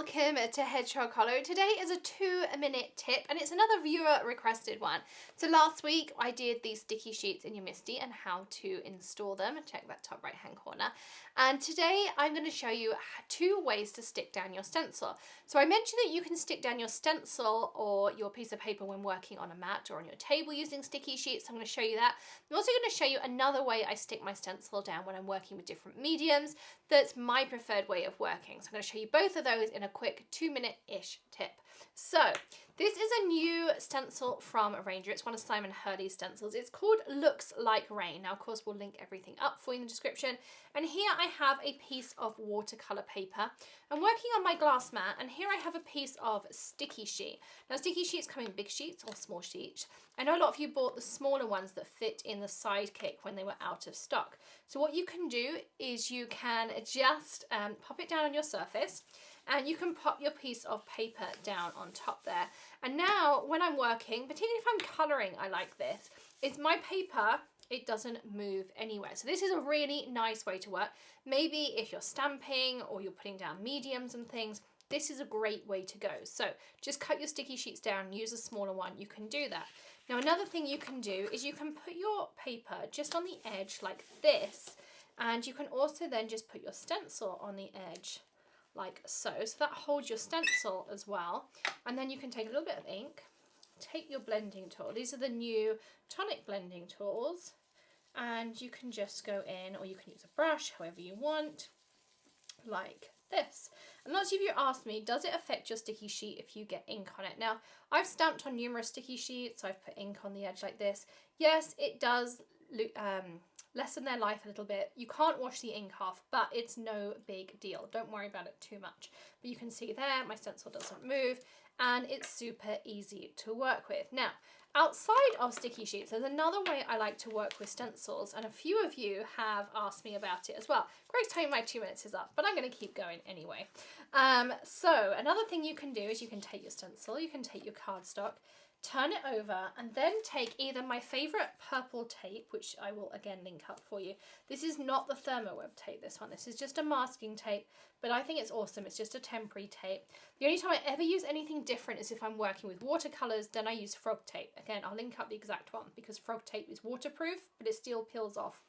welcome to Hedgehog Hollow. Today is a 2-minute tip and it's another viewer requested one. So last week I did these sticky sheets in your MISTI and how to install them. Check that top right hand corner. And today I'm going to show you 2 ways to stick down your stencil. So I mentioned that you can stick down your stencil or your piece of paper when working on a mat or on your table using sticky sheets. I'm going to show you that. I'm also going to show you another way I stick my stencil down when I'm working with different mediums. That's my preferred way of working. So I'm going to show you both of those in a quick 2-minute-ish tip. So this is a new stencil from Ranger. It's one of Simon Hurley's stencils. It's called Looks Like Rain. Now, of course, we'll link everything up for you in the description. And here I have a piece of watercolor paper. I'm working on my glass mat, and here I have a piece of sticky sheet. Now, sticky sheets come in big sheets or small sheets. I know a lot of you bought the smaller ones that fit in the sidekick when they were out of stock. So what you can do is you can just pop it down on your surface, and you can pop your piece of paper down on top there. And now when I'm working, particularly if I'm colouring, I like this, is my paper, it doesn't move anywhere. So this is a really nice way to work. Maybe if you're stamping or you're putting down mediums and things, this is a great way to go. So just cut your sticky sheets down, use a smaller one, you can do that. Now another thing you can do is you can put your paper just on the edge like this, and you can also then just put your stencil on the edge like so. So that holds your stencil as well. And then you can take a little bit of ink, take your blending tool. These are the new tonic blending tools. And you can just go in, or you can use a brush, however you want, like this. And lots of you asked me, does it affect your sticky sheet if you get ink on it? Now, I've stamped on numerous sticky sheets. I've put ink on the edge like this. Yes, it does lessen their life a little bit. You can't wash the ink off, but it's no big deal. Don't worry about it too much. But you can see there, my stencil doesn't move, and it's super easy to work with. Now, outside of sticky sheets, there's another way I like to work with stencils, and a few of you have asked me about it as well. Greg's telling me my 2 minutes is up, but I'm going to keep going anyway. So another thing you can do is you can take your stencil, you can take your cardstock, turn it over, and then take either my favourite purple tape, which I will again link up for you. This is not the Thermo web tape, this one. This is just a masking tape, but I think it's awesome. It's just a temporary tape. The only time I ever use anything different is if I'm working with watercolours, then I use frog tape. Again, I'll link up the exact one because frog tape is waterproof, but it still peels off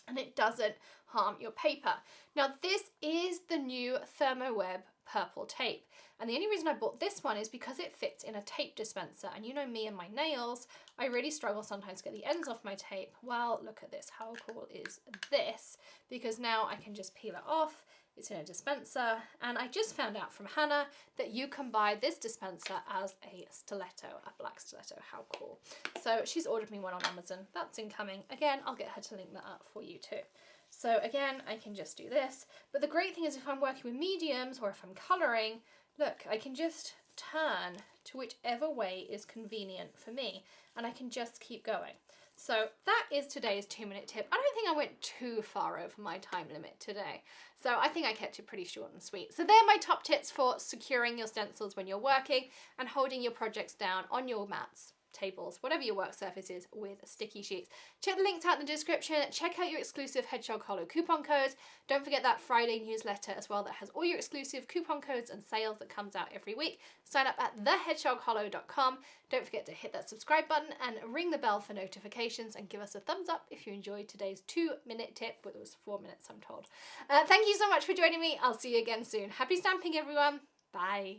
and it doesn't harm your paper. Now, this is the new Thermo web purple tape, and the only reason I bought this one is because it fits in a tape dispenser, and you know me and my nails, I really struggle sometimes to get the ends off my tape. Well, look at this. How cool is this? Because now I can just peel it off. It's in a dispenser, and I just found out from Hannah that you can buy this dispenser as a stiletto, a black stiletto. How cool. So she's ordered me one on Amazon. That's incoming. Again, I'll get her to link that up for you too. So again, I can just do this. But the great thing is if I'm working with mediums or if I'm colouring, look, I can just turn to whichever way is convenient for me, and I can just keep going. So that is today's 2-minute tip. I don't think I went too far over my time limit today. So I think I kept it pretty short and sweet. So they're my top tips for securing your stencils when you're working and holding your projects down on your mats, tables, whatever your work surface is, with sticky sheets. Check the links out in the description. Check out your exclusive Hedgehog Hollow coupon codes. Don't forget that Friday newsletter as well that has all your exclusive coupon codes and sales that comes out every week. Sign up at thehedgehoghollow.com. Don't forget to hit that subscribe button and ring the bell for notifications, and give us a thumbs up if you enjoyed today's 2-minute tip, but it was 4 minutes I'm told. Thank you so much for joining me. I'll see you again soon. Happy stamping everyone. Bye.